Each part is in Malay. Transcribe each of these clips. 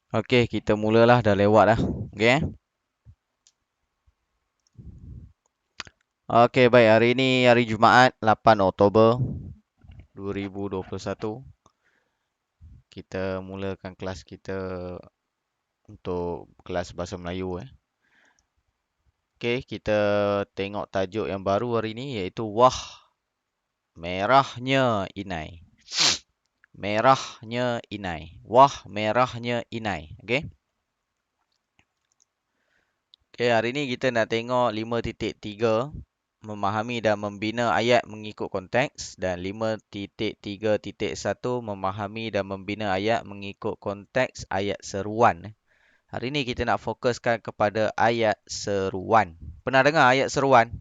Okey, kita mulalah, dah lewat dah. Okey. Okey, baik. Hari ini hari Jumaat 8 Oktober 2021. Kita mulakan kelas kita untuk kelas Bahasa Melayu. Okey, kita tengok tajuk yang baru hari ini iaitu Wah Merahnya Inai. Merahnya Inai. Wah merahnya Inai. Okey. Okey, hari ini kita nak tengok 5.3 memahami dan membina ayat mengikut konteks dan 5.3.1 memahami dan membina ayat mengikut konteks ayat seruan. Hari ini kita nak fokuskan kepada ayat seruan. Pernah dengar ayat seruan?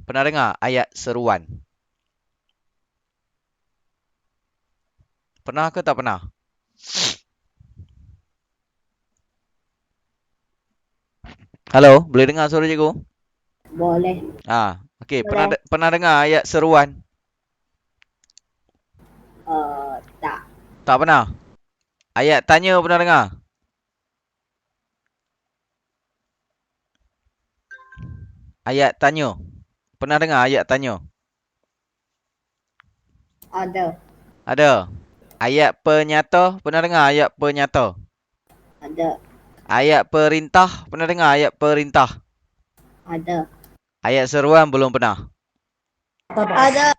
Pernah dengar ayat seruan? Pernah ke tak pernah? Halo, boleh dengar suara cikgu? Boleh. Okey, Boleh. pernah dengar ayat seruan? Tak. Tak pernah. Ayat tanya pernah dengar? Ayat tanya. Pernah dengar ayat tanya? Ada. Ada. Ayat penyata, pernah dengar ayat penyata? Ada. Ayat perintah, pernah dengar ayat perintah? Ada. Ayat seruan belum pernah. Ada.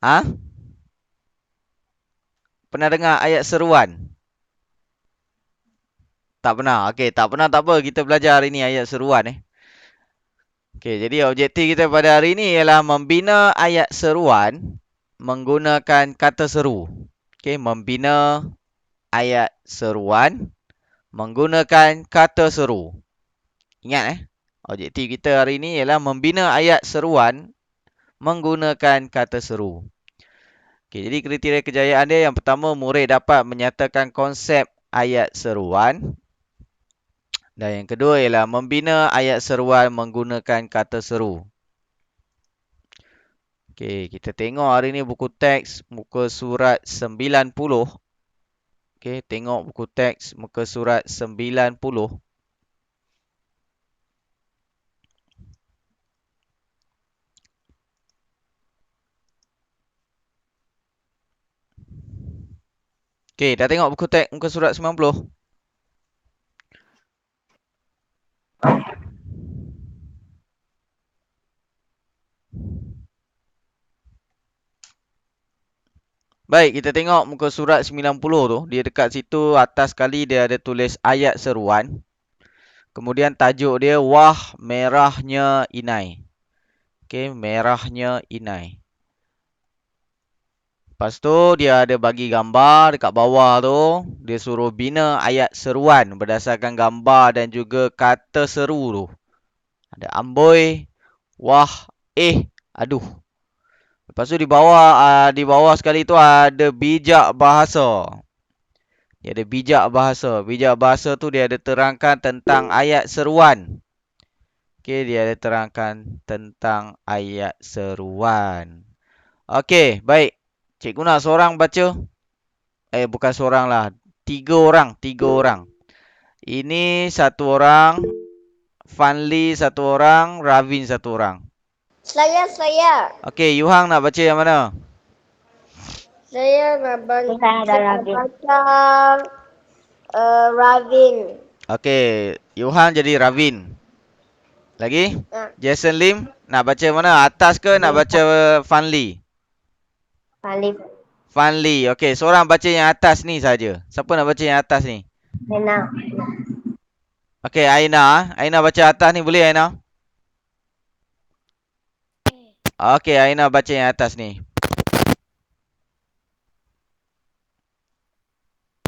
Ha? Pernah dengar ayat seruan? Tak pernah. Okey, tak pernah tak apa. Kita belajar hari ni ayat seruan Okey, jadi objektif kita pada hari ini ialah membina ayat seruan menggunakan kata seru. Okey, membina ayat seruan menggunakan kata seru. Ingat objektif kita hari ini ialah membina ayat seruan menggunakan kata seru. Okey, jadi kriteria kejayaan dia yang pertama, murid dapat menyatakan konsep ayat seruan. Dan yang kedua ialah membina ayat seruan menggunakan kata seru. Okey, kita tengok hari ni buku teks muka surat 90. Okey, tengok buku teks muka surat 90. Okey, dah tengok buku teks muka surat 90? Baik, kita tengok muka surat 90 tu. Dia dekat situ atas sekali dia ada tulis ayat seruan. Kemudian tajuk dia Wah Merahnya Inai. Okey, Merahnya Inai. Lepas tu dia ada bagi gambar dekat bawah tu. Dia suruh bina ayat seruan berdasarkan gambar dan juga kata seru tu. Ada amboi, wah, aduh. Lepas tu di bawah sekali tu ada bijak bahasa. Dia ada bijak bahasa. Bijak bahasa tu dia ada terangkan tentang ayat seruan. Okey, dia ada terangkan tentang ayat seruan. Okey, baik. Cikgu nak seorang baca. Bukan seorang lah. Tiga orang. Ini satu orang, Fanli satu orang, Ravin satu orang. Saya. Okey, Yuhang nak baca yang mana? Saya nak baca Ravin. Okey, Yuhang jadi Ravin. Lagi? Jason Lim nak baca mana? Atas ke nak baca Fanli? Alif. Fanli. Okey, seorang baca yang atas ni saja. Siapa nak baca yang atas ni? Nena. Okey, Aina. Aina baca atas ni boleh Aina? Okey, Aina baca yang atas ni.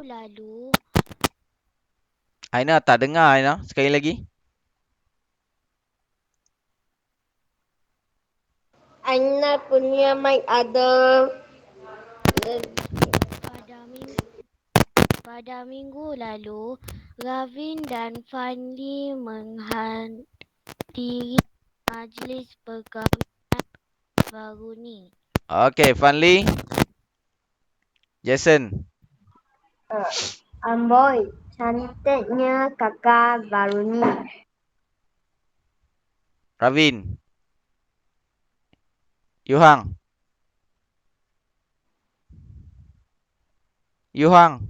Lalu Aina tak dengar Aina. Sekali lagi. Aina punya mic ada. pada minggu lalu, Ravin dan Fanli menghadiri majlis perkahwinan baru ni. Okey, Fanli. Jason. Amboi, cantiknya kakak Baruni. Ravin. Yuhang. Yuhang.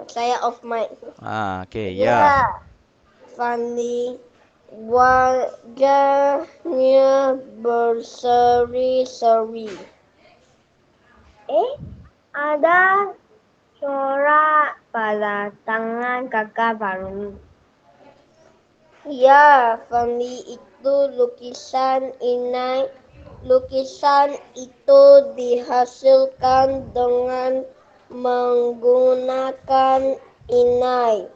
Saya off mic. Okey, ya. Ya, Fandi. Wajahnya berseri-seri. Ada corak pada tangan kakak Baruni. Ya, Fandi, itu lukisan inai. Lukisan itu dihasilkan dengan menggunakan inai.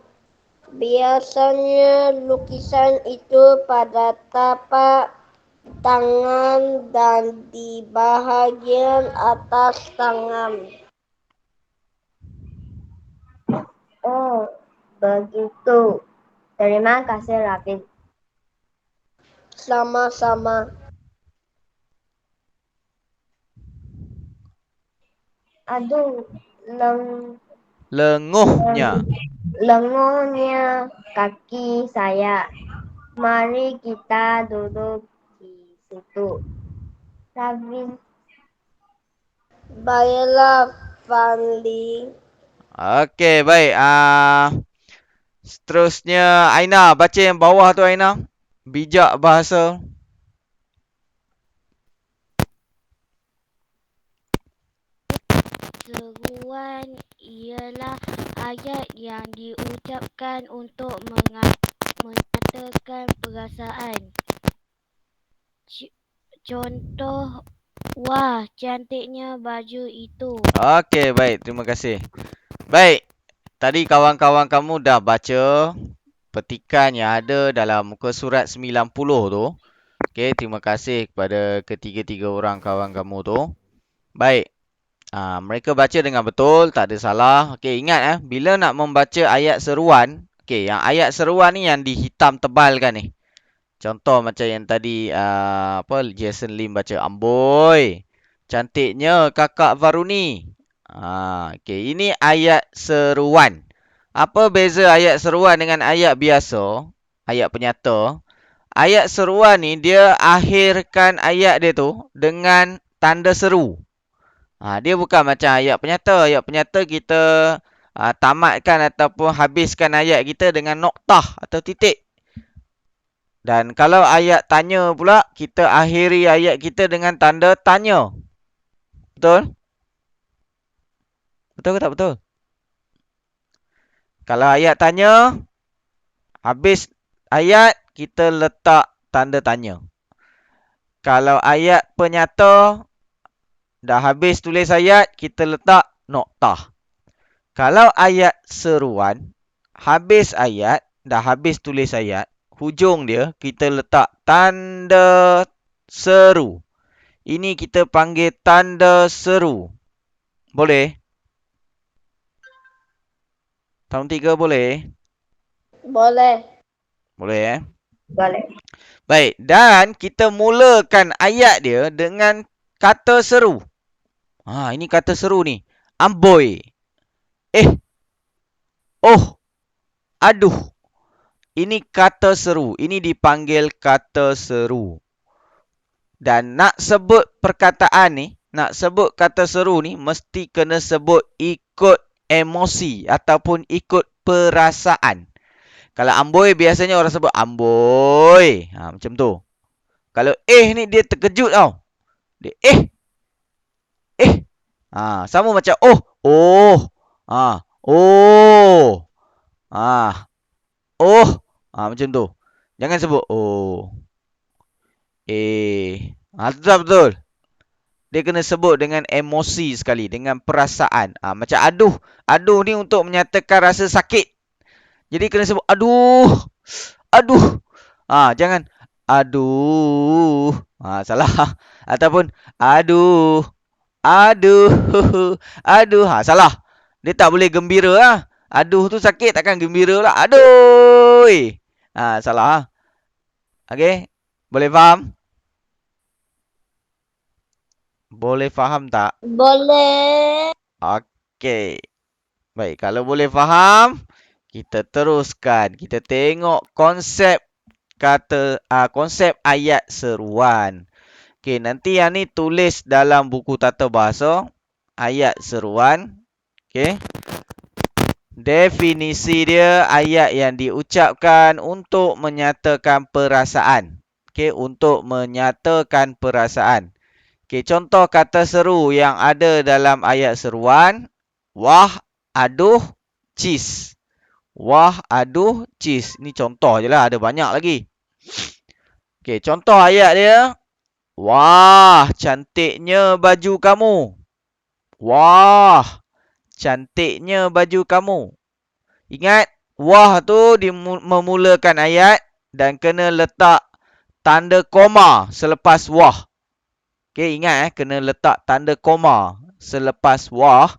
Biasanya lukisan itu pada tapak tangan dan di bahagian atas tangan. Oh, begitu. Terima kasih, Rafin. Sama-sama. Aduh, Lenguhnya. lenguhnya kaki saya. Mari kita duduk di situ. Rafin. Baiklah, Fandi. Okey, baik. Seterusnya Aina, baca yang bawah tu Aina. Bijak bahasa. Seruan ialah ayat yang diucapkan untuk menyatakan perasaan. Contoh, wah, cantiknya baju itu. Okey, baik. Terima kasih. Baik. Tadi kawan-kawan kamu dah baca petikan yang ada dalam muka surat 90 tu. Okey, terima kasih kepada ketiga-tiga orang kawan kamu tu. Baik. Mereka baca dengan betul, tak ada salah. Okey, ingat bila nak membaca ayat seruan, okey, yang ayat seruan ni yang dihitam tebal kan ni. Contoh macam yang tadi Jason Lim baca, amboi, cantiknya kakak Varuni. Okey, ini ayat seruan. Apa beza ayat seruan dengan ayat biasa? Ayat penyata. Ayat seruan ni dia akhirkan ayat dia tu dengan tanda seru. Dia bukan macam ayat penyata. Ayat penyata kita tamatkan ataupun habiskan ayat kita dengan noktah atau titik. Dan kalau ayat tanya pula, kita akhiri ayat kita dengan tanda tanya. Betul? Betul ke tak betul? Kalau ayat tanya, habis ayat, kita letak tanda tanya. Kalau ayat penyata, dah habis tulis ayat, kita letak noktah. Kalau ayat seruan, habis ayat, dah habis tulis ayat, hujung dia, kita letak tanda seru. Ini kita panggil tanda seru. Boleh? Tahun 3 boleh? Boleh. Boleh Boleh. Baik, dan kita mulakan ayat dia dengan kata seru. Ini kata seru ni. Amboi. Oh. Aduh. Ini kata seru. Ini dipanggil kata seru. Dan nak sebut perkataan ni, nak sebut kata seru ni, mesti kena sebut ikut emosi ataupun ikut perasaan. Kalau amboi biasanya orang sebut amboi. Macam tu. Kalau ni dia terkejut tau. Dia sama macam oh. Oh. Oh. Oh. Macam tu. Jangan sebut oh. Betul. Dia kena sebut dengan emosi sekali, dengan perasaan. Macam aduh. Aduh ni untuk menyatakan rasa sakit. Jadi kena sebut aduh. Aduh. Jangan aduh. Salah. Ataupun aduh. Aduh. Aduh. Salah. Dia tak boleh gembira lah. Aduh tu sakit, takkan gembira lah. Aduh. Salah. Okey. Boleh faham? Boleh faham tak? Boleh. Okey. Baik, kalau boleh faham, kita teruskan. Kita tengok konsep ayat seruan. Okey, nanti yang ni tulis dalam buku tata bahasa ayat seruan. Okey. Definisi dia ayat yang diucapkan untuk menyatakan perasaan. Okey, untuk menyatakan perasaan. Okey, contoh kata seru yang ada dalam ayat seruan. Wah, aduh, cis. Wah, aduh, cis. Ni contoh je lah. Ada banyak lagi. Okey, contoh ayat dia. Wah, cantiknya baju kamu. Wah, cantiknya baju kamu. Ingat, wah tu memulakan ayat dan kena letak tanda koma selepas wah. Okey, ingat kena letak tanda koma selepas wah.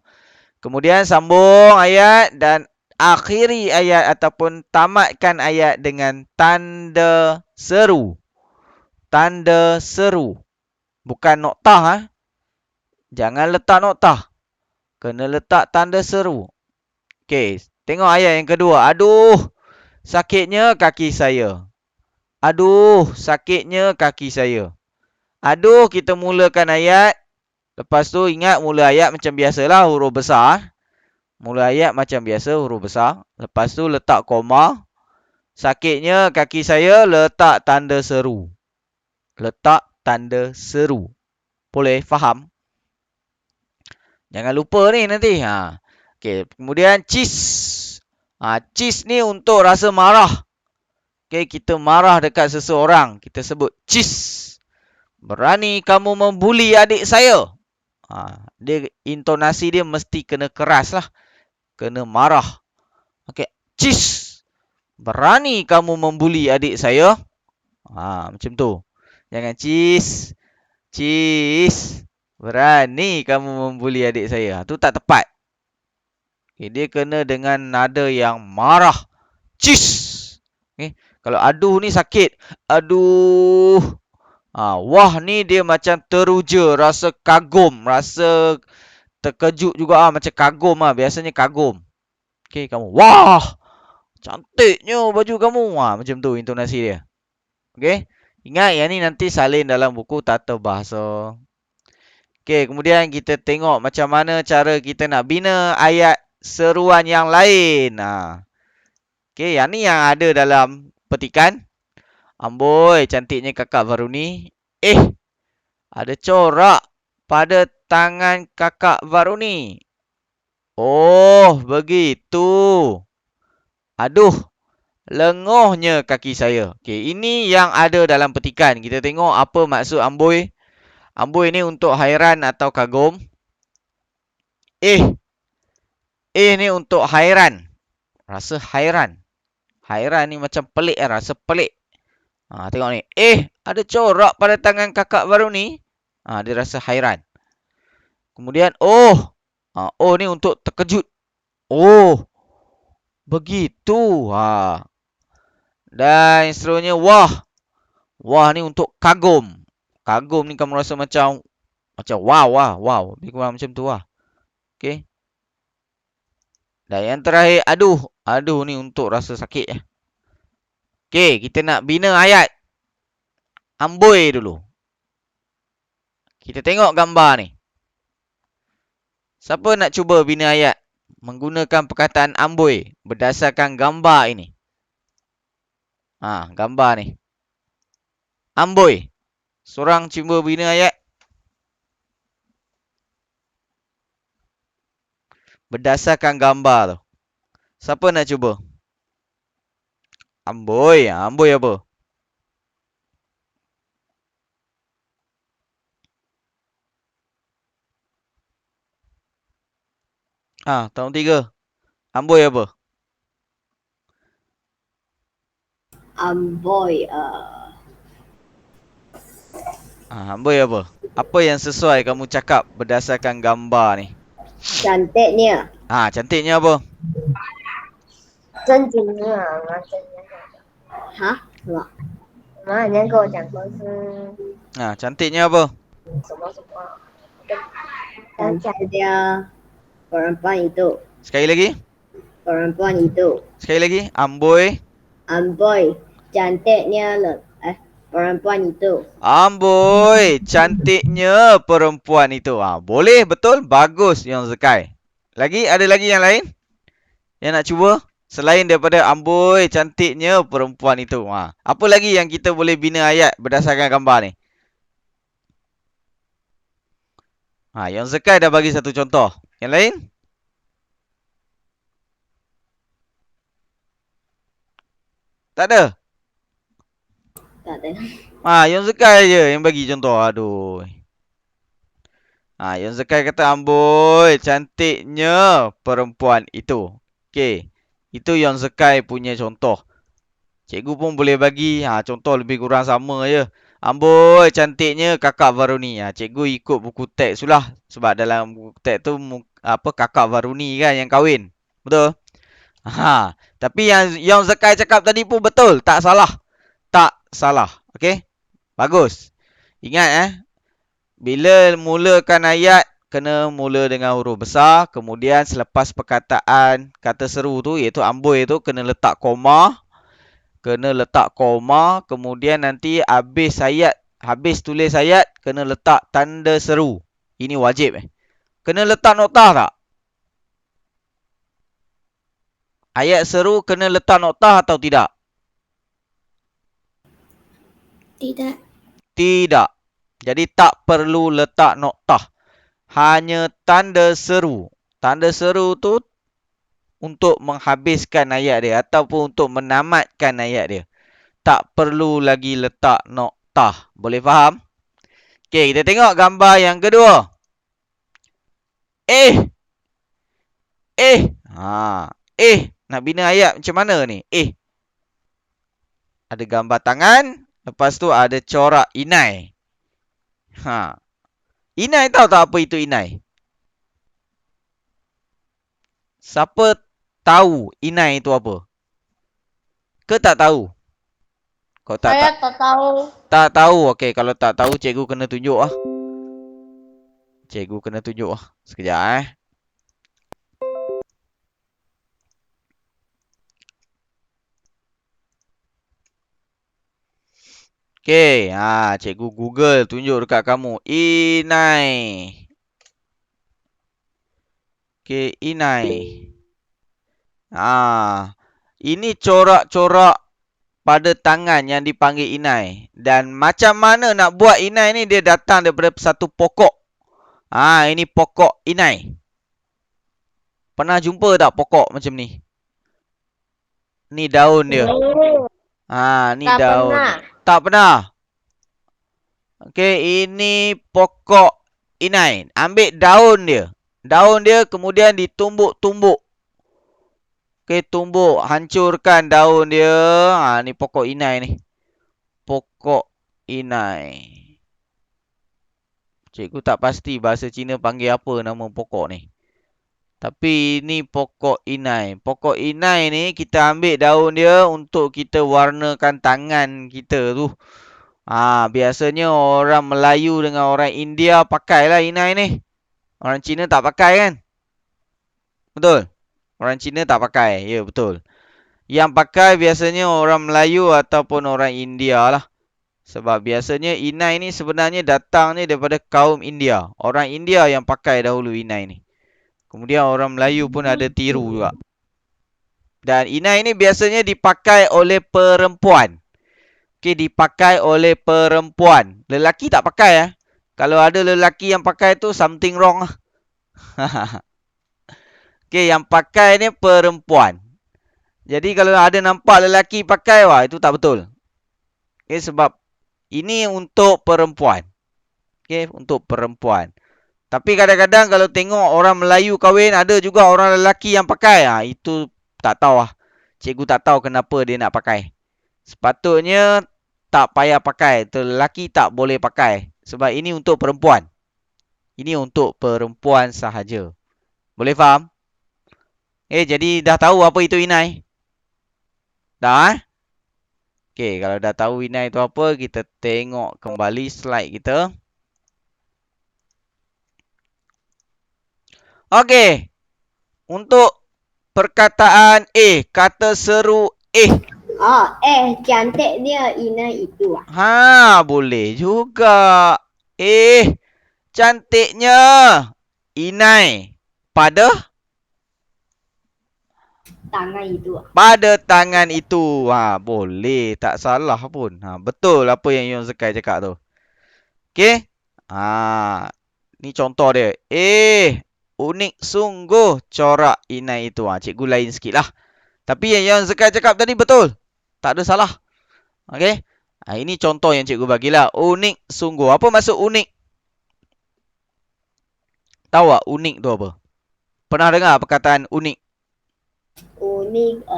Kemudian sambung ayat dan akhiri ayat ataupun tamatkan ayat dengan tanda seru. Tanda seru. Bukan noktah. Jangan letak noktah. Kena letak tanda seru. Okey, tengok ayat yang kedua. Aduh, sakitnya kaki saya. Aduh, sakitnya kaki saya. Aduh, kita mulakan ayat. Lepas tu ingat mula ayat macam biasalah huruf besar. Mula ayat macam biasa huruf besar. Lepas tu letak koma. Sakitnya kaki saya, letak tanda seru. Letak tanda seru. Boleh faham? Jangan lupa ni nanti. Okey, kemudian cheese. Cheese ni untuk rasa marah. Okey, kita marah dekat seseorang, kita sebut cheese. Berani kamu membuli adik saya. Dia intonasi dia mesti kena keras lah. Kena marah. Okey, cheese. Berani kamu membuli adik saya. Macam tu. Jangan cheese. Cheese. Berani kamu membuli adik saya. Tu tak tepat. Okay, dia kena dengan nada yang marah. Cheese. Okay. Kalau aduh ni sakit. Aduh. Wah ni dia macam teruja. Rasa kagum. Rasa terkejut juga. Macam kagum. Biasanya kagum. Okay, kamu. Wah. Cantiknya baju kamu. Macam tu intonasi dia. Okay. Ingat yang ni nanti salin dalam buku tata bahasa. Okay, kemudian kita tengok macam mana cara kita nak bina ayat seruan yang lain. Okay, yang ni yang ada dalam petikan. Amboi, cantiknya kakak Varuni. Ada corak pada tangan kakak Varuni. Oh, begitu. Aduh, lenguhnya kaki saya. Okay, ini yang ada dalam petikan. Kita tengok apa maksud amboi. Amboi ni untuk hairan atau kagum. Ni untuk hairan. Rasa hairan. Hairan ni macam pelik kan. Rasa pelik. Tengok ni. Ada corak pada tangan kakak baru ni. Dia rasa hairan. Kemudian, oh ni untuk terkejut. Oh, begitu. Dan seterusnya, wah. Wah ni untuk kagum. Kagum ni kamu rasa macam wow. Lebih kurang macam tu lah. Okay. Dan yang terakhir, aduh. Aduh ni untuk rasa sakit. Okay, kita nak bina ayat. Amboi dulu. Kita tengok gambar ni. Siapa nak cuba bina ayat menggunakan perkataan amboi berdasarkan gambar ini? Gambar ni. Amboi. Seorang cuba bina ayat. Berdasarkan gambar tu. Siapa nak cuba? Amboi. Amboi apa? Tahun 3. Amboi apa? Amboi. Amboi apa? Apa yang sesuai kamu cakap berdasarkan gambar ni? Cantiknya. Cantiknya apa? 真经啊，妈，你跟我讲过是 cantiknya apa? 什么什么？ Cantik dia perempuan itu. Sekali lagi. Perempuan itu. Sekali lagi. Amboi. Amboi. Cantiknya perempuan itu. Amboi, cantiknya perempuan itu. Boleh, betul. Bagus, Yang Zekai. Lagi, ada lagi yang lain? Yang nak cuba? Selain daripada amboi, cantiknya perempuan itu. Apa lagi yang kita boleh bina ayat berdasarkan gambar ni? Yang Zekai dah bagi satu contoh. Yang lain? Tak ada? Tak ada. Yang Zekai je yang bagi contoh. Aduh. Yang Zekai kata amboi, cantiknya perempuan itu. Okey. Itu Yang Zekai punya contoh. Cikgu pun boleh bagi contoh lebih kurang sama je. Amboi, cantiknya kakak Varuni. Cikgu ikut buku teks tu lah. Sebab dalam buku teks tu kakak Varuni kan yang kahwin. Betul? Tapi yang Zekai cakap tadi pun betul. Tak salah. Tak salah. Okey? Bagus. Ingat bila mulakan ayat, kena mula dengan huruf besar. Kemudian selepas perkataan kata seru tu, iaitu amboi tu, kena letak koma. Kemudian nanti habis tulis ayat, kena letak tanda seru. Ini wajib. Kena letak noktah tak? Ayat seru kena letak noktah atau tidak? Tidak. Tidak. Jadi tak perlu letak noktah. Hanya tanda seru. Tanda seru tu untuk menghabiskan ayat dia ataupun untuk menamatkan ayat dia. Tak perlu lagi letak noktah. Boleh faham? Okey, kita tengok gambar yang kedua. Nak bina ayat macam mana ni? Ada gambar tangan. Lepas tu ada corak inai. Inai tahu tak apa itu inai? Siapa tahu inai itu apa? Ke tak tahu? Kau Saya tak tahu. Tak tahu. Okey, kalau tak tahu cikgu kena tunjuk Cikgu kena tunjuk Sekejap Okey, cikgu Google tunjuk dekat kamu. Inai. Okey, inai. Ini corak-corak pada tangan yang dipanggil inai. Dan macam mana nak buat inai ni, dia datang daripada satu pokok. Ini pokok inai. Pernah jumpa tak pokok macam ni? Ni daun dia. Ni Tak daun. pernah. Tak pernah. Okey, ini pokok inai. Ambil daun dia. Daun dia kemudian ditumbuk-tumbuk. Okey, tumbuk. Hancurkan daun dia. Ni pokok inai ni. Pokok inai. Cikgu tak pasti bahasa Cina panggil apa nama pokok ni. Tapi ini pokok inai. Pokok inai ni kita ambil daun dia untuk kita warnakan tangan kita tu. Biasanya orang Melayu dengan orang India pakailah inai ni. Orang Cina tak pakai kan? Betul? Orang Cina tak pakai. Ya, betul. Yang pakai biasanya orang Melayu ataupun orang India lah. Sebab biasanya inai ni sebenarnya datangnya daripada kaum India. Orang India yang pakai dahulu inai ni. Kemudian orang Melayu pun ada tiru juga. Dan inai ni biasanya dipakai oleh perempuan. Okey, dipakai oleh perempuan. Lelaki tak pakai Kalau ada lelaki yang pakai tu, something wrong Okey, yang pakai ni perempuan. Jadi kalau ada nampak lelaki pakai, itu tak betul. Okey, sebab ini untuk perempuan. Okey, untuk perempuan. Tapi kadang-kadang kalau tengok orang Melayu kahwin, ada juga orang lelaki yang pakai. Itu tak tahu Cikgu tak tahu kenapa dia nak pakai. Sepatutnya tak payah pakai. Lelaki tak boleh pakai. Sebab ini untuk perempuan. Ini untuk perempuan sahaja. Boleh faham? Jadi dah tahu apa itu inai? Dah Okey, kalau dah tahu inai itu apa, kita tengok kembali slide kita. Okey. Untuk perkataan kata seru Oh, cantiknya Ina itu. boleh juga. Cantiknya Inai pada Tangan itu. tangan itu. Boleh, tak salah pun. Betul apa yang Yon Zekai cakap tu. Okey? Ni contoh dia. Unik sungguh corak Inai itu. Cikgu lain sikit lah. Tapi yang Zekai cakap tadi betul. Tak ada salah. Okey? Ini contoh yang cikgu bagilah. Unik sungguh. Apa maksud unik? Tahu tak unik tu apa? Pernah dengar perkataan unik? Unik,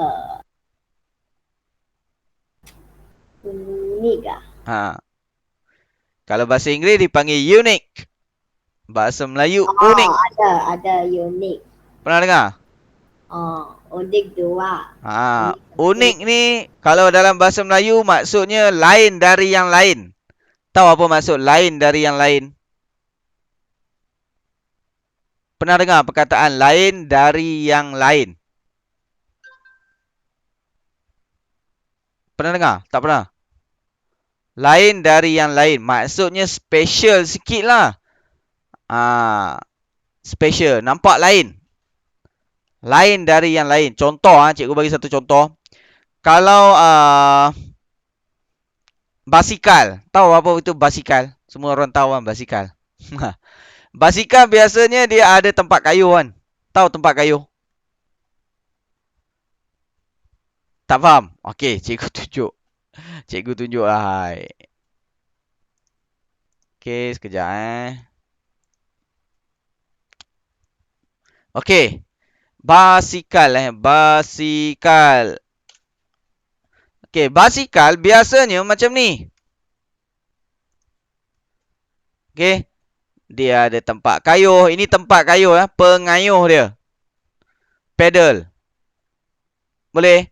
unik Ha. Kalau bahasa Inggeris dipanggil unique. Bahasa Melayu Oh, unik. ada unik. Pernah dengar? Oh, unik dua. Unik ni kalau dalam bahasa Melayu maksudnya lain dari yang lain. Tahu apa maksud lain dari yang lain? Pernah dengar perkataan lain dari yang lain? Pernah dengar? Tak pernah? Lain dari yang lain. Maksudnya special sikit lah. Special. Nampak lain. Lain dari yang lain. Contoh, cikgu bagi satu contoh. Kalau basikal. Tahu apa itu basikal? Semua orang tahu kan basikal. Basikal biasanya dia ada tempat kayuh kan. Tahu tempat kayuh? Tak faham? Okey, cikgu tunjuk. Cikgu tunjuk lah. Okey, sekejap Okey. Basikal basikal. Okey, basikal biasanya macam ni. Okey. Dia ada tempat kayuh. Ini tempat kayuh pengayuh dia. Pedal. Boleh?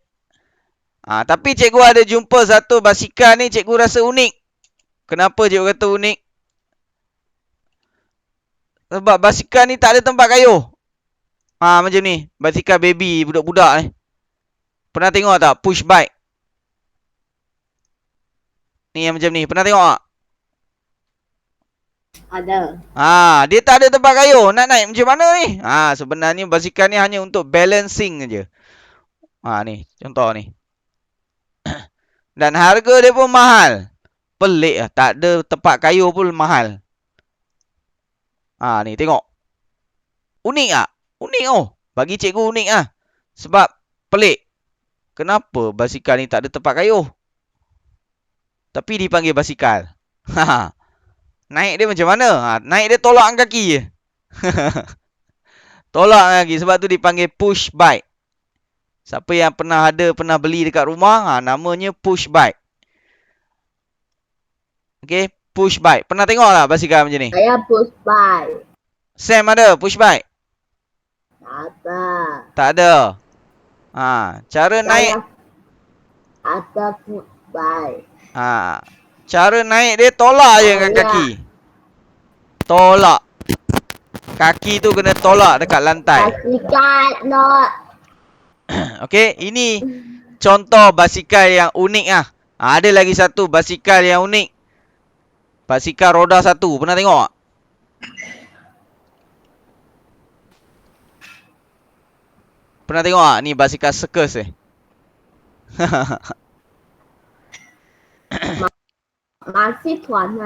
Tapi cikgu ada jumpa satu basikal ni cikgu rasa unik. Kenapa cikgu kata unik? Sebab basikal ni tak ada tempat kayuh. Macam ni. Basikal baby budak-budak ni. Pernah tengok tak? Push bike. Ni yang macam ni. Pernah tengok tak? Ada. Dia tak ada tempat kayuh. Nak naik macam mana ni? Sebenarnya basikal ni hanya untuk balancing je. Ni. Contoh ni. Dan harga dia pun mahal. Pelik lah. Tak ada tempat kayuh pun mahal. Ni tengok. Unik tak? Unik Bagi cikgu unik lah. Sebab pelik. Kenapa basikal ni tak ada tempat kayuh? Tapi dipanggil basikal. Naik dia macam mana? Naik dia tolak kaki je. Tolak kaki. Sebab tu dipanggil push bike. Siapa yang pernah beli dekat rumah, namanya push bike. Okey, push bike. Pernah tengok tak basikal macam ni? Saya push bike. Sam ada push bike? Ada. Tak ada. Cara naik. Ada push bike. Cara naik dia tolak je dengan kaki. Tolak. Kaki tu kena tolak dekat lantai. Basikal not. Okey, ini contoh basikal yang unik lah. Ada lagi satu basikal yang unik. Basikal roda satu. Pernah tengok tak? Pernah tengok tak? Ni basikal circus Masih tuan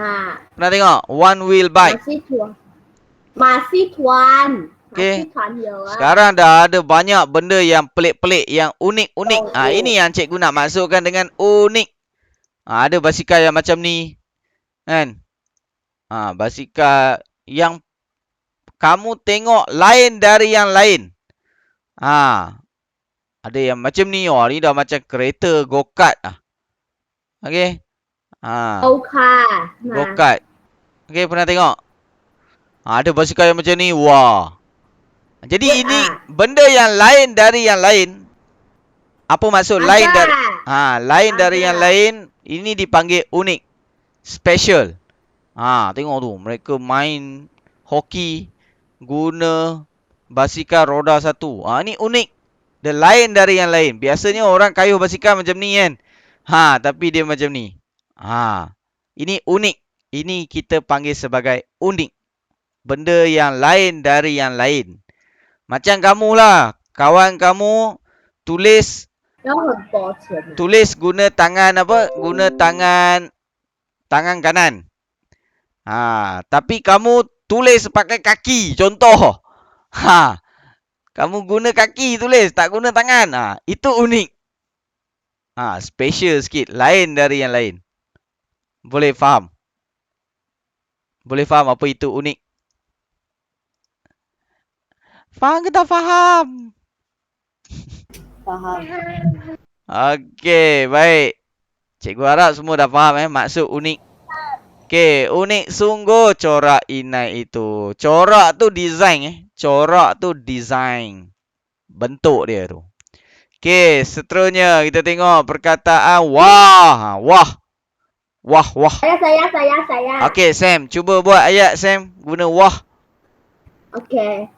Pernah tengok? One wheel bike. Masih tuan. Masih tuan. Okey. Sekarang dah ada banyak benda yang pelik-pelik, yang unik-unik. Ini yang cikgu nak masukkan dengan unik. Ada basikal yang macam ni. Kan? Basikal yang kamu tengok lain dari yang lain. Ada yang macam ni. Ni dah macam kereta go-kart lah. Okey. Go-kart. Okey, pernah tengok? Ada basikal yang macam ni. Wah. Jadi ini benda yang lain dari yang lain. Apa maksud lain dari lain dari yang lain? Ini dipanggil unik. Special. Tengok tu, mereka main hoki guna basikal roda satu. Ni unik. Dia lain dari yang lain. Biasanya orang kayuh basikal macam ni kan. Tapi dia macam ni. Ini unik. Ini kita panggil sebagai unik. Benda yang lain dari yang lain. Macam kamu lah. Kawan kamu tulis 要很多钱啊。 tulis guna tangan apa? Guna tangan kanan. Tapi kamu tulis pakai kaki. Contoh. Kamu guna kaki tulis, tak guna tangan. Itu unik. Special sikit, lain dari yang lain. Boleh faham? Boleh faham apa itu unik? Faham ke tak faham? Faham. Okey, baik. Cikgu harap semua dah faham maksud unik. Okey, unik sungguh corak inai itu. Corak tu design Corak tu design. Bentuk dia tu. Okey, seterusnya kita tengok perkataan wah. Wah. Saya. Okey, Sam, cuba buat ayat Sam guna wah. Okey.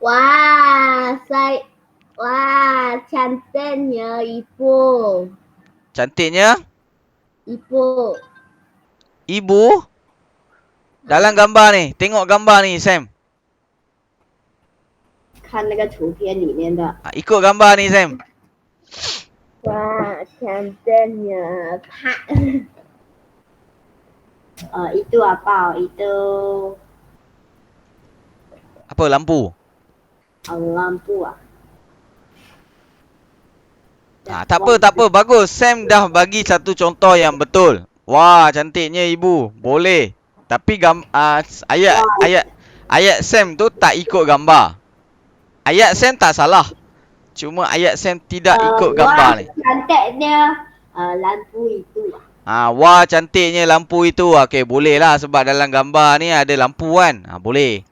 Wah, cantiknya ibu. Cantiknya Ibu. ibu. Dalam gambar ni, tengok gambar ni Sam. 看那个图片里面的。 Ikut gambar ni Sam. Wah, cantiknya Pak. Itu apa? Itu Apa lampu? lampu ah. Tak apa. Bagus. Sam dah bagi satu contoh yang betul. Wah, cantiknya ibu. Boleh. Tapi ayat Sam tu tak ikut gambar. Ayat Sam tak salah. Cuma ayat Sam tidak ikut gambar ni. Cantiknya lampu itu. Wah, cantiknya lampu itu. Okey, boleh lah sebab dalam gambar ni ada lampu kan. Boleh.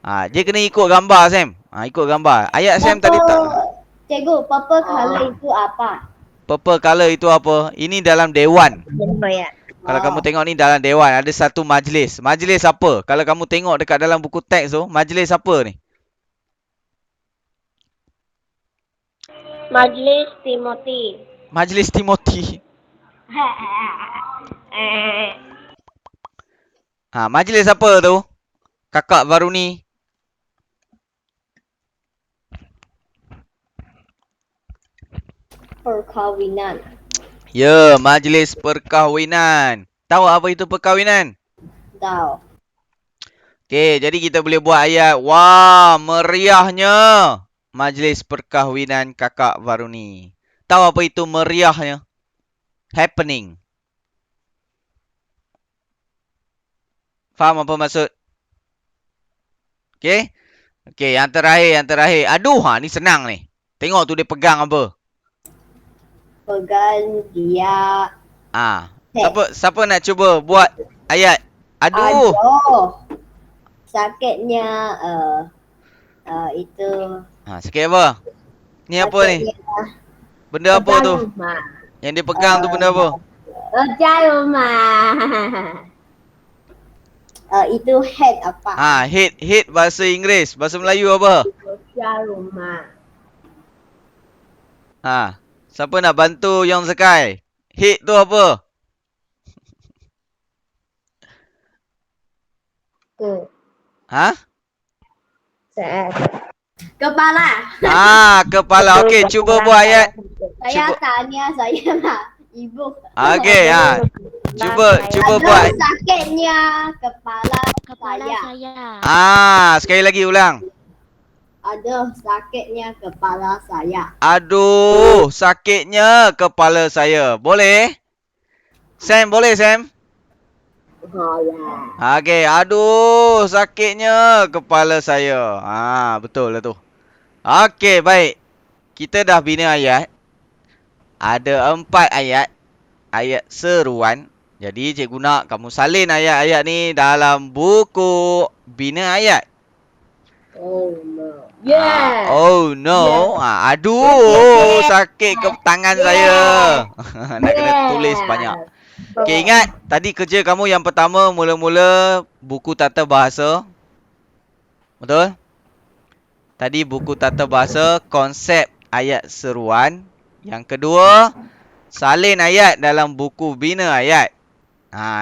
Dia kena ikut gambar Sam. Ikut gambar. Ayat Sam tadi tak. Cikgu, purple color itu apa? Purple color itu apa? Ini dalam dewan. Ya. Kalau kamu tengok ni dalam dewan ada satu majlis. Majlis apa? Kalau kamu tengok dekat dalam buku teks tu, majlis apa ni? Majlis Timothy. Majlis Timothy. Majlis apa tu? Kakak Varuni. Perkawinan. Ya, majlis perkahwinan. Tahu apa itu perkahwinan? Tahu. Okey, jadi kita boleh buat ayat. Wah, meriahnya majlis perkahwinan kakak Varuni. Tahu apa itu meriahnya? Happening. Faham apa maksud? Okey? Okey, yang terakhir. Aduh, ni senang ni. Tengok tu dia pegang apa? Pegang dia. Siapa nak cuba buat ayat? Aduh. Sakitnya itu. Sakit apa? Ni apa ni? Benda apa tu? Yang dia pegang tu benda apa? Itu head apa? Head bahasa Inggeris. Bahasa Melayu apa? Siapa nak bantu Yong Sekai? Head tu apa? Kepala. Kepala. Okey, cuba buat ayat. Saya tanya saya lah, ibu. Okey, Cuba buat. Sakitnya kepala saya. Sekali lagi ulang. Aduh, sakitnya kepala saya. Aduh, sakitnya kepala saya. Boleh? Sam, boleh Sam? Boleh. Okey, aduh, sakitnya kepala saya. Betul lah tu. Okey, baik. Kita dah bina ayat. Ada 4 ayat. Ayat seruan. Jadi cikgu nak kamu salin ayat-ayat ni dalam buku bina ayat. Oh no. Yeah. Oh no. Aduh, sakit ke tangan saya. Nak kena tulis banyak. Okey, ingat tadi kerja kamu yang pertama mula-mula buku tata bahasa. Betul? Tadi buku tata bahasa, konsep ayat seruan. Yang kedua, salin ayat dalam buku bina ayat.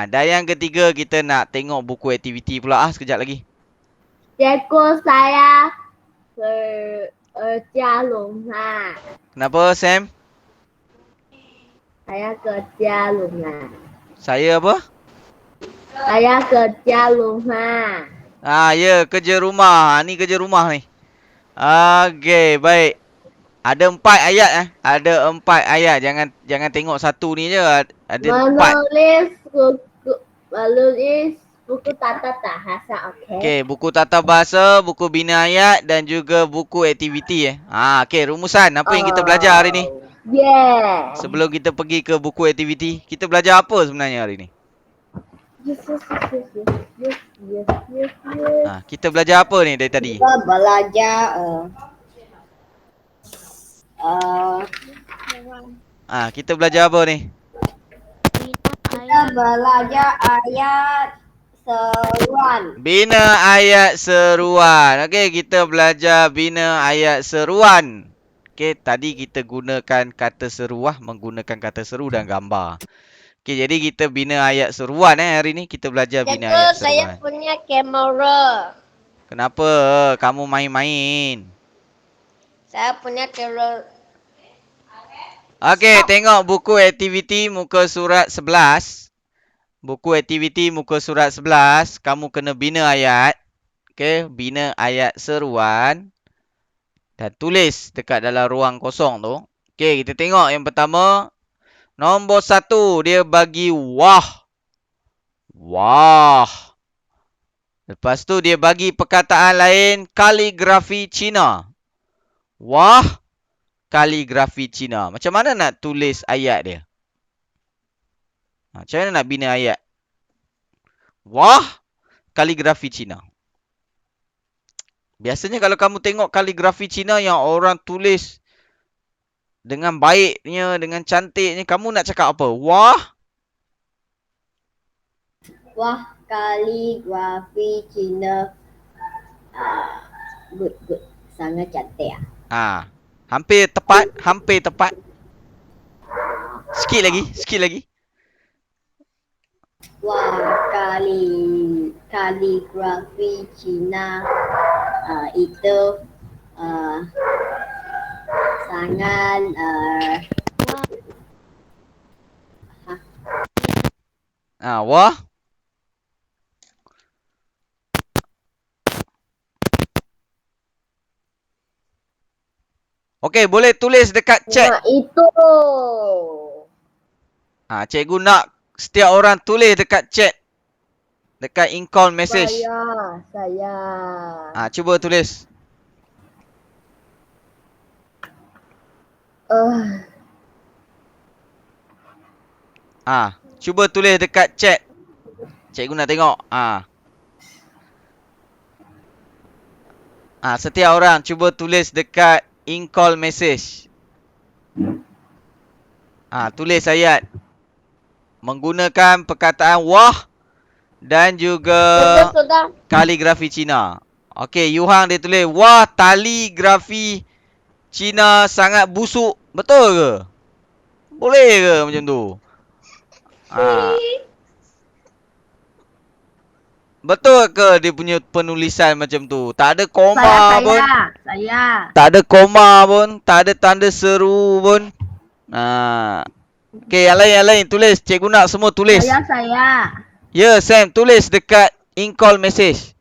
Dan yang ketiga kita nak tengok buku aktiviti pula sekejap lagi. Cikgu saya kerja rumah. Kenapa Sam? Saya kerja rumah. Saya apa? Saya kerja rumah. Ya, kerja rumah. Ni kerja rumah ni. Okey, baik. Ada 4 ayat Ada 4 ayat. Jangan tengok satu ni je. Ada 4. Menulis buku tata bahasa, okey? Okey, buku tata bahasa, buku bina ayat dan juga buku aktiviti okey, rumusan. Apa yang kita belajar hari ni? Yeah. Sebelum kita pergi ke buku aktiviti, kita belajar apa sebenarnya hari ni? Yes. Kita belajar apa ni dari tadi? Kita belajar Kita belajar apa ni? kita belajar ayat seruan. Bina ayat seruan. Okey, kita belajar bina ayat seruan. Okey, tadi kita gunakan kata seruah, menggunakan kata seru dan gambar. Okey, jadi kita bina ayat seruan hari ni. Kita belajar bina ayat seruan. Saya punya kamera. Kenapa kamu main-main? Saya punya kamera. Okey, tengok buku aktiviti muka surat 11. Buku aktiviti muka surat 11, kamu kena bina ayat. Okey, bina ayat seruan. Dan tulis dekat dalam ruang kosong tu. Okey, kita tengok yang pertama. Nombor 1, dia bagi wah. Wah. Lepas tu dia bagi perkataan lain, kaligrafi Cina. Wah, kaligrafi Cina. Macam mana nak tulis ayat dia? Macam mana nak bina ayat? Wah, kaligrafi Cina. Biasanya kalau kamu tengok kaligrafi Cina yang orang tulis dengan baiknya, dengan cantiknya, kamu nak cakap apa? Wah. Wah, kaligrafi Cina. Good. Sangat cantik. Hampir tepat, Sikit lagi. Wah, kaligrafi Cina itu sangat wah. Okey, boleh tulis dekat chat. itu. Cikgu nak setiap orang tulis dekat chat. Dekat in-call message. Saya. Cuba tulis. Cuba tulis dekat chat. Cikgu nak tengok. Setiap orang cuba tulis dekat in-call message. Tulis ayat. Menggunakan perkataan wah dan juga kaligrafi Cina. Okey, Yuhang dia tulis wah, kaligrafi Cina sangat busuk. Betul ke? Boleh ke macam tu? Betul ke dia punya penulisan macam tu? Tak ada koma pun. Saya. Tak ada koma pun. Tak ada tanda seru pun. Okey, yang lain tulis. Cikgu nak semua tulis. Saya. Ya, Sam, tulis dekat in-call message.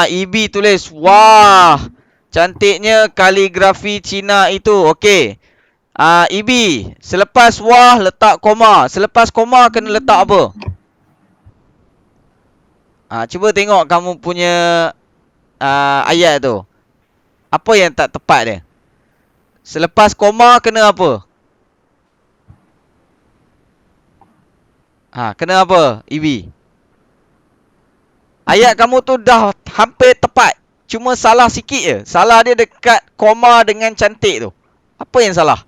EB tulis. Wah, cantiknya kaligrafi Cina itu. Okey. EB, selepas wah letak koma. Selepas koma kena letak apa? Cuba tengok kamu punya ayat tu. Apa yang tak tepat dia? Selepas koma kena apa? Kena apa, EB? Ayat kamu tu dah hampir tepat. Cuma salah sikit je. Salah dia dekat koma dengan cantik tu. Apa yang salah?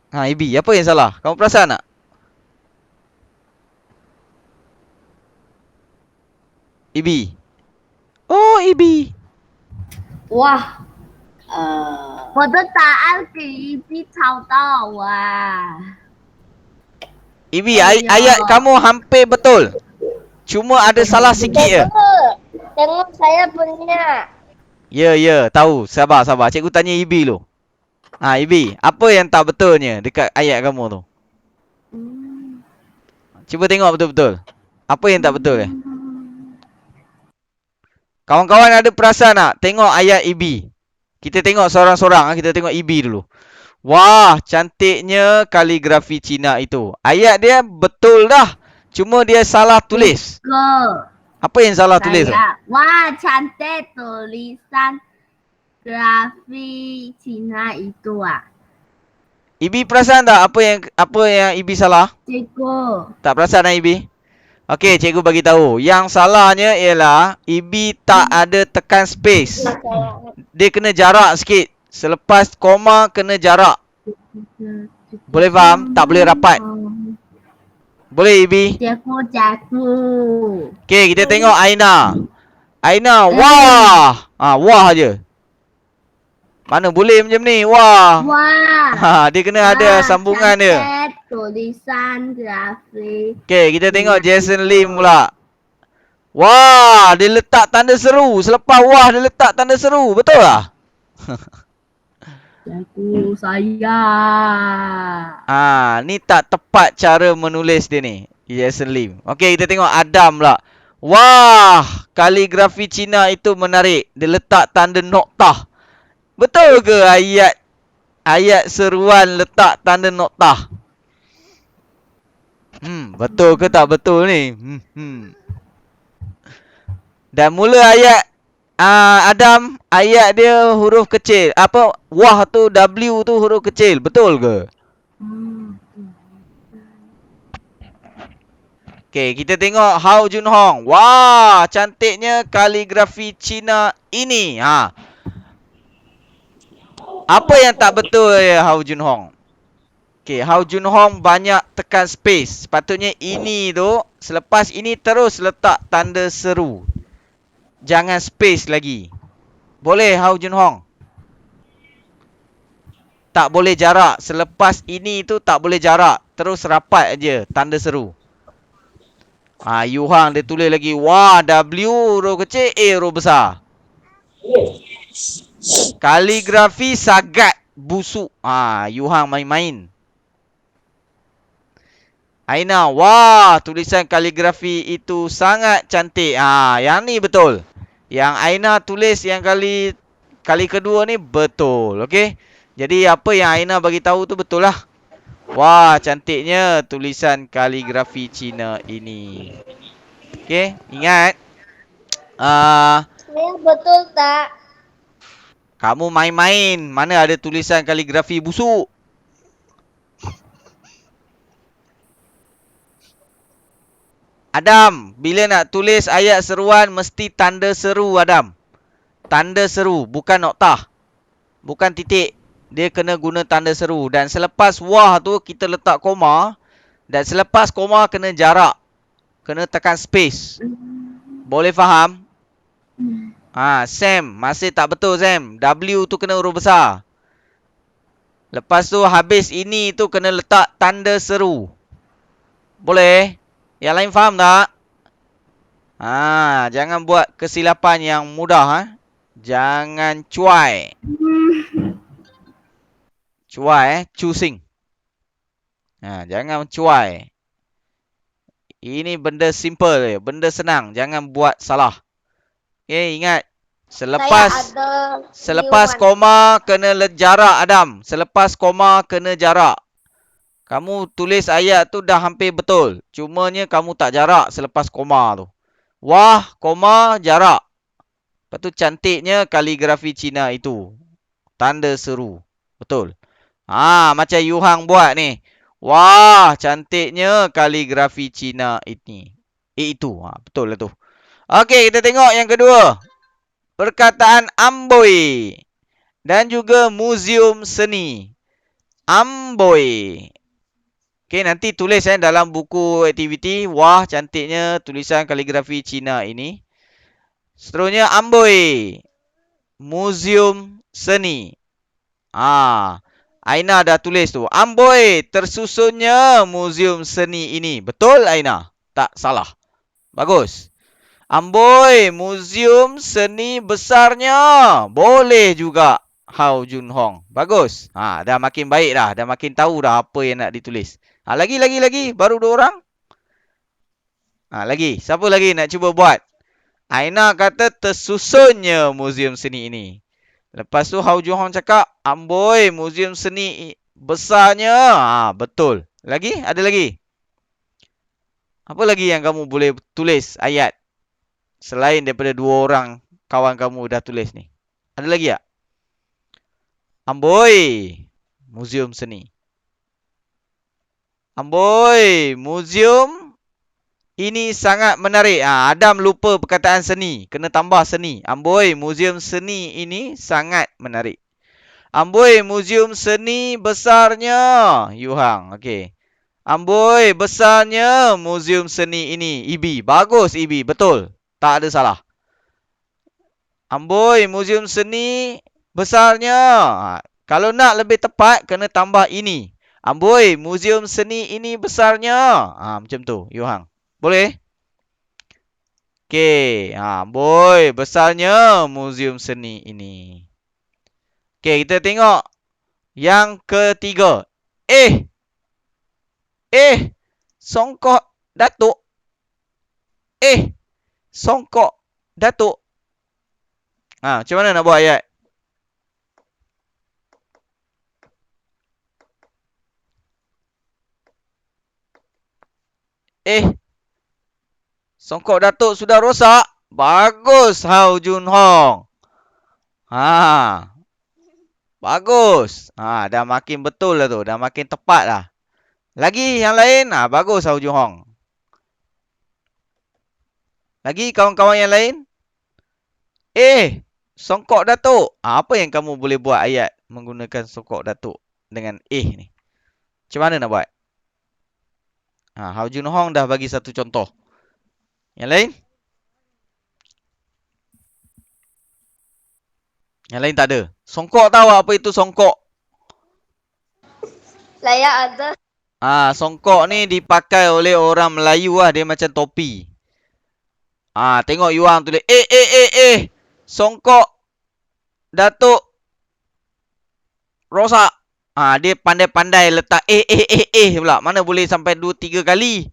EB, apa yang salah? Kamu perasan tak? EB. Oh, Ibi. 哇，我的答案给一币抄到哇！ Ibi, Oh ya, ayat kamu hampir betul. Cuma ada salah sikit je. Tengok saya punya. Ya, tahu. Sabar. Cikgu tanya Ibi dulu. Ibi, apa yang tak betulnya dekat ayat kamu tu? Cuba tengok betul-betul. Apa yang tak betul eh? Kawan-kawan ada perasan tak? Tengok ayat Ibi. Kita tengok seorang-seorang. Kita tengok Ibi dulu. Wah, cantiknya kaligrafi Cina itu. Ayat dia betul dah. Cuma dia salah tulis. Go. Apa yang salah tulis tu? Saya, wah cantik tulisan grafi Cina itu ah. Ibi perasan tak apa yang Ibi salah? Cikgu, Tak perasan tak Ibi? Okey, cikgu bagi tahu. Yang salahnya ialah Ibi tak ada tekan space. Dia kena jarak sikit. Selepas koma kena jarak. Boleh faham? Tak boleh rapat. Boleh Ibi? Cikgu. Okey, kita tengok Aina. Aina, wah. Wah je. Mana boleh macam ni? Wah. Wah. Dia kena ada sambungan dia. Cantik tulisan grafi. Okey, kita tengok Jason Lim pula. Wah, dia letak tanda seru. Selepas wah, dia letak tanda seru. Betul tak? Cikgu saya. Ni tak tepat cara menulis dia ni. Jason Lim. Okey, kita tengok Adam pula. Wah, kaligrafi Cina itu menarik. Dia letak tanda noktah. Betul ke ayat seruan letak tanda noktah? Betul ke tak betul ni? Dan mula ayat Adam, ayat dia huruf kecil. Apa? Wah tu W tu huruf kecil. Betul ke? Okey, kita tengok Hao Jun Hong. Wah, cantiknya kaligrafi Cina ini. Apa yang tak betul ya Hao Jun Hong? Okey, Hao Jun Hong banyak tekan space. Sepatutnya ini tu, selepas ini terus letak tanda seru. Jangan space lagi. Boleh Hao Jun Hong? Tak boleh jarak. Selepas ini tu tak boleh jarak. Terus rapat aja tanda seru. Yu Hang dia tulis lagi. Wah, W huruf kecil, A huruf besar. Kaligrafi sangat busuk. Yu Hang main-main. Aina, wah, tulisan kaligrafi itu sangat cantik. Yang ni betul. Yang Aina tulis yang kali kedua ni betul. Okey. Jadi apa yang Aina bagi tahu tu betul lah. Wah, cantiknya tulisan kaligrafi Cina ini. Okey, ingat. Saya betul tak? Kamu main-main. Mana ada tulisan kaligrafi busuk? Adam, bila nak tulis ayat seruan mesti tanda seru Adam. Tanda seru, bukan noktah. Bukan titik. Dia kena guna tanda seru. Dan selepas wah tu kita letak koma. Dan selepas koma kena jarak. Kena tekan space. Boleh faham? Sam, masih tak betul Sam. W tu kena huruf besar. Lepas tu habis ini tu kena letak tanda seru. Boleh? Yang lain faham tak? Jangan buat kesilapan yang mudah. Jangan cuai. Choosing. Jangan cuai. Ini benda simple, benda senang. Jangan buat salah. Okay, ingat. Selepas koma kena jarak Adam. Selepas koma kena jarak. Kamu tulis ayat tu dah hampir betul. Cumanya kamu tak jarak selepas koma tu. Wah, koma, jarak. Lepas tu cantiknya kaligrafi Cina itu. Tanda seru. Betul. Macam Yu Hang buat ni. Wah, cantiknya kaligrafi Cina ini. Itu. Betul lah tu. Okey, kita tengok yang kedua. Perkataan amboi. Dan juga muzium seni. Amboi. Okey, nanti tulis dalam buku aktiviti. Wah, cantiknya tulisan kaligrafi Cina ini. Seterusnya amboi. Muzium seni. Aina dah tulis tu. Amboi, tersusunnya muzium seni ini. Betul Aina? Tak salah. Bagus. Amboi, muzium seni besarnya. Boleh juga. Hao Jun Hong. Bagus. Dah makin baik dah. Dah makin tahu dah apa yang nak ditulis. Lagi. Baru 2 orang. Lagi. Siapa lagi nak cuba buat? Aina kata tersusunnya muzium seni ini. Lepas tu Hao Jun Hong cakap, amboi, muzium seni besarnya. Betul. Lagi? Ada lagi? Apa lagi yang kamu boleh tulis ayat? Selain daripada 2 orang kawan kamu dah tulis ni. Ada lagi tak? Amboi, muzium seni. Amboi, muzium ini sangat menarik. Adam lupa perkataan seni. Kena tambah seni. Amboi, muzium seni ini sangat menarik. Amboi, muzium seni besarnya. Yuhang, okey. Amboi, besarnya muzium seni ini. Ibi, bagus Ibi, betul. Tak ada salah. Amboi, muzium seni besarnya. Kalau nak lebih tepat, kena tambah ini. Amboi, muzium seni ini besarnya. Macam tu, Yuhang. Boleh? Okey. Amboi, besarnya muzium seni ini. Okey, kita tengok yang ketiga. Songkok Datuk. Songkok Datuk. Macam mana nak buat ayat? Songkok Datuk sudah rosak. Bagus Hao Jun Hong. Bagus. Dah makin betul lah tu. Dah makin tepat lah. Lagi yang lain? Bagus Hao Jun Hong. Lagi kawan-kawan yang lain? Songkok Datuk. Apa yang kamu boleh buat ayat menggunakan songkok Datuk dengan ni? Macam mana nak buat? Hao Jun Hong dah bagi satu contoh. Yang lain? Yang lain tak ada. Songkok tahu apa itu songkok? Saya ada. Songkok ni dipakai oleh orang Melayu lah. Dia macam topi. Tengok Yuang tulis. Songkok Datuk rosak. Dia pandai-pandai letak pula. Mana boleh sampai 2-3 kali.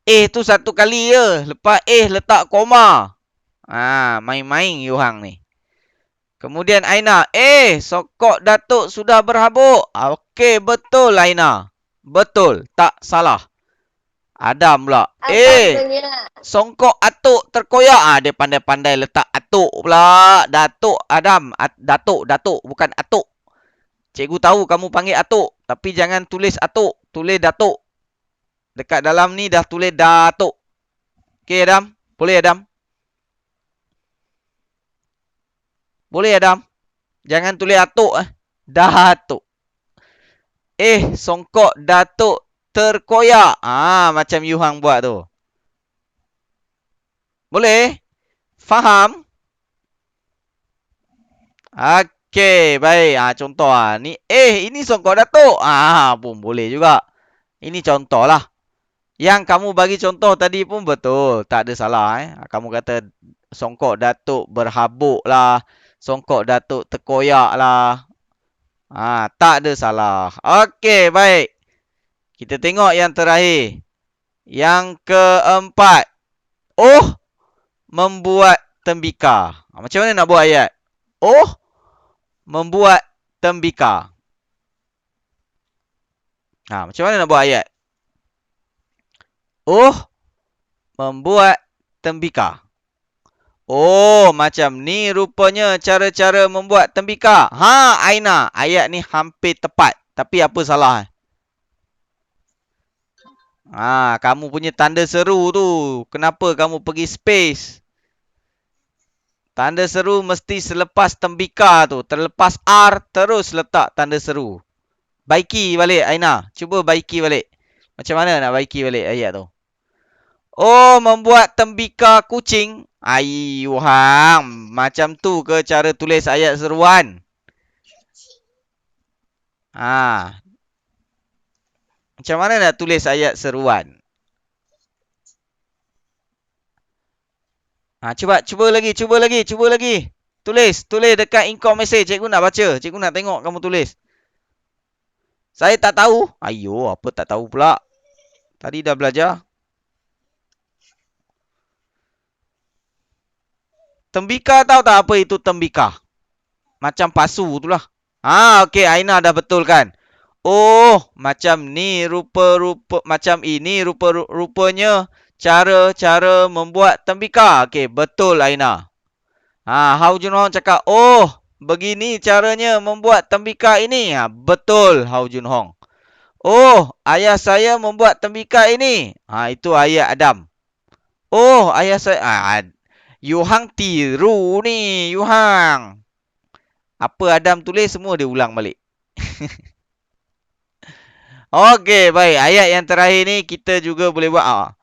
Tu 1 kali je. Lepas letak koma. Main-main Yuhang ni. Kemudian Aina. Songkok Datuk sudah berhabuk. Okey, betul Aina. Betul. Tak salah. Adam pula. Songkok atuk terkoyak. Dia pandai-pandai letak atuk pula. Datuk Adam. Datuk. Bukan atuk. Cikgu tahu kamu panggil atuk. Tapi jangan tulis atuk. Tulis datuk. Dekat dalam ni dah tulis datuk. Okey Adam. Boleh Adam? Boleh Adam? Jangan tulis atuk. Datuk. Songkok Datuk terkoyak. Macam Yuhang buat tu. Boleh? Faham? Okey, baik. Contoh ni. Ini songkok Datuk. Pun boleh juga. Ini contoh lah. Yang kamu bagi contoh tadi pun betul. Tak ada salah. Kamu kata songkok Datuk berhabuk lah. Songkok Datuk terkoyak lah. Tak ada salah. Okey, baik. Kita tengok yang terakhir. Yang keempat. Membuat tembikar. Macam mana nak buat ayat? Membuat tembikar. Macam mana nak buat ayat? Membuat tembikar. Macam ni rupanya cara-cara membuat tembikar. Aina. Ayat ni hampir tepat. Tapi apa salah? Kamu punya tanda seru tu. Kenapa kamu pergi space? Tanda seru mesti selepas tembikar tu. Terlepas R, terus letak tanda seru. Baiki balik Aina. Cuba baiki balik. Macam mana nak baiki balik ayat tu? Oh, membuat tembikar kucing. Ayuhang, macam tu ke cara tulis ayat seruan? Macam mana nak tulis ayat seruan? Cuba lagi. Tulis dekat income message. Cikgu nak baca. Cikgu nak tengok kamu tulis. Saya tak tahu. Ayuh, apa tak tahu pula. Tadi dah belajar. Tembikar tahu tak apa itu tembikar? Macam pasu tu lah. Okey, Aina dah betul kan? Oh, macam ni macam ini rupanya cara membuat tembikar. Okey, betul Aina. Hao Junhong cakap, oh, begini caranya membuat tembikar ini. Betul Hao Junhong. Oh, ayah saya membuat tembikar ini. Itu ayat Adam. Oh, ayah saya. Yuhang tiru ni, Yuhang. Apa Adam tulis semua dia ulang balik. Okey, baik. Ayat yang terakhir ni kita juga boleh buat.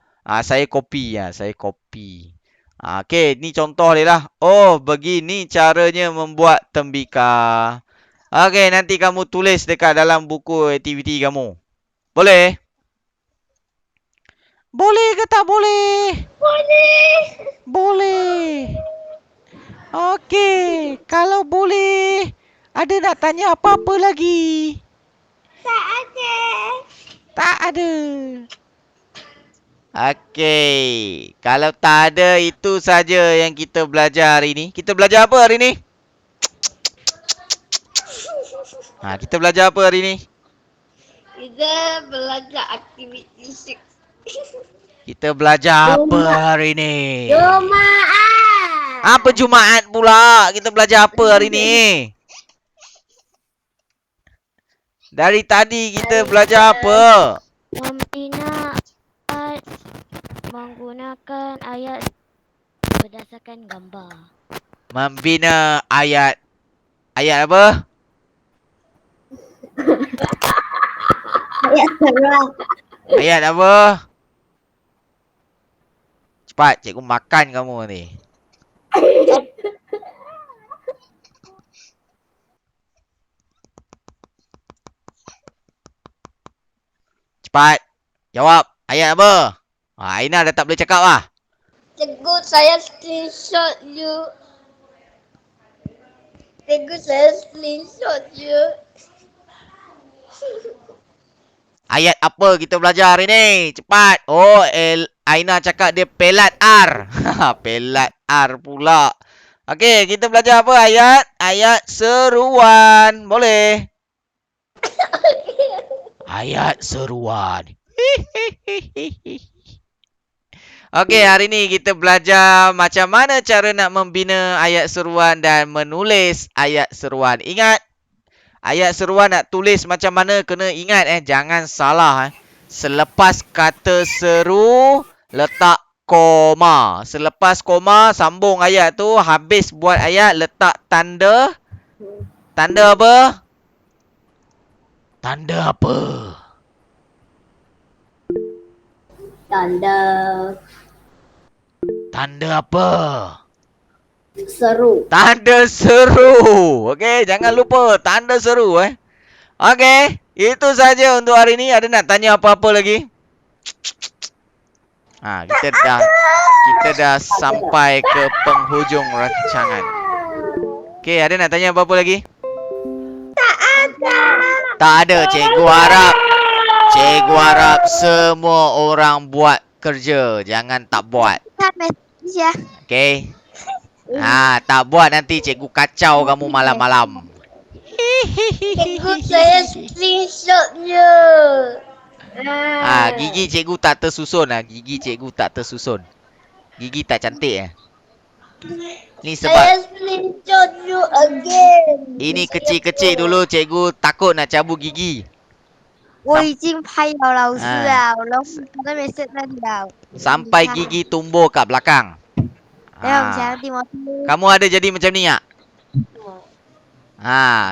Saya copy. Saya copy. Okey, ni contoh dia lah. Oh, begini caranya membuat tembikar. Okey, nanti kamu tulis dekat dalam buku aktiviti kamu. Boleh? Boleh ke tak boleh? Boleh. Boleh. Okey, kalau boleh, ada nak tanya apa-apa lagi? Tak ada. Tak ada. Okey, kalau tak ada, itu saja yang kita belajar hari ni. Kita belajar apa hari ni? Kita belajar apa hari ni? Kita belajar aktiviti 6. Kita belajar apa hari ni? Jumaat. Apa Jumaat pula? Kita belajar apa hari ni? Dari tadi kita belajar apa? Membina menggunakan ayat berdasarkan gambar. Membina ayat. Ayat apa? Ayat seruan. Ayat apa? Cepat, cikgu makan kamu ni. Cepat. Jawab. Ayat apa? Aina dah tak boleh cakap lah. Cikgu, saya screenshot you. Cikgu, saya screenshot you. Ayat apa kita belajar hari ni? Cepat. Oh, Aina cakap dia pelat R. Pelat R pula. Okey, kita belajar apa ayat? Ayat seruan. Boleh? Ayat seruan. Okey, hari ni kita belajar macam mana cara nak membina ayat seruan dan menulis ayat seruan. Ingat, ayat seruan nak tulis macam mana kena ingat jangan salah Selepas kata seru, letak koma. Selepas koma, sambung ayat tu, habis buat ayat, letak tanda. Tanda apa? Tanda apa? Tanda apa? Seru. Tanda seru. Okey, jangan lupa tanda seru Okey, itu saja untuk hari ni. Ada nak tanya apa-apa lagi? Kita dah sampai ke penghujung rancangan. Okey, ada nak tanya apa-apa lagi? Tak ada. Cikgu harap semua orang buat kerja. Jangan tak buat. Okey. Tak buat nanti cikgu kacau kamu malam-malam. Cikgu, saya screenshot you. Gigi cikgu tak tersusun Gigi tak cantik Ni sebab Saya screenshot you again. ini kecil-kecil dulu cikgu takut nak cabut gigi. 我已经拍了老师啊，我老师在那边设那了。 Sampai gigi tumbuh kat belakang. 来，我们想要听我听。 Kamu ada jadi macam ni tak?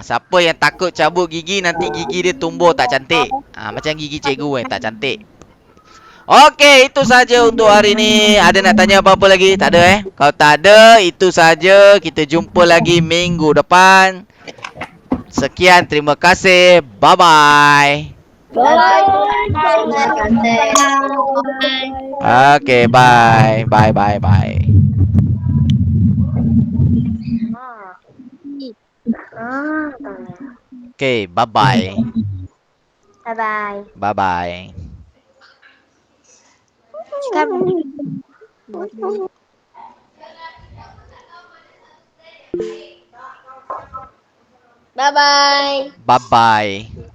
Siapa yang takut cabut gigi nanti gigi dia tumbuh tak cantik. Macam gigi cikgu tak cantik. Okey, itu saja untuk hari ni. Ada nak tanya apa-apa lagi? Tak ada Kalau tak ada, itu saja. Kita jumpa lagi minggu depan. Sekian, terima kasih. Bye-bye. Terima kasih. Okey, bye. Bye, bye, bye. Okey, bye-bye. Bye bye. Bye-bye. Bye bye. Bye-bye.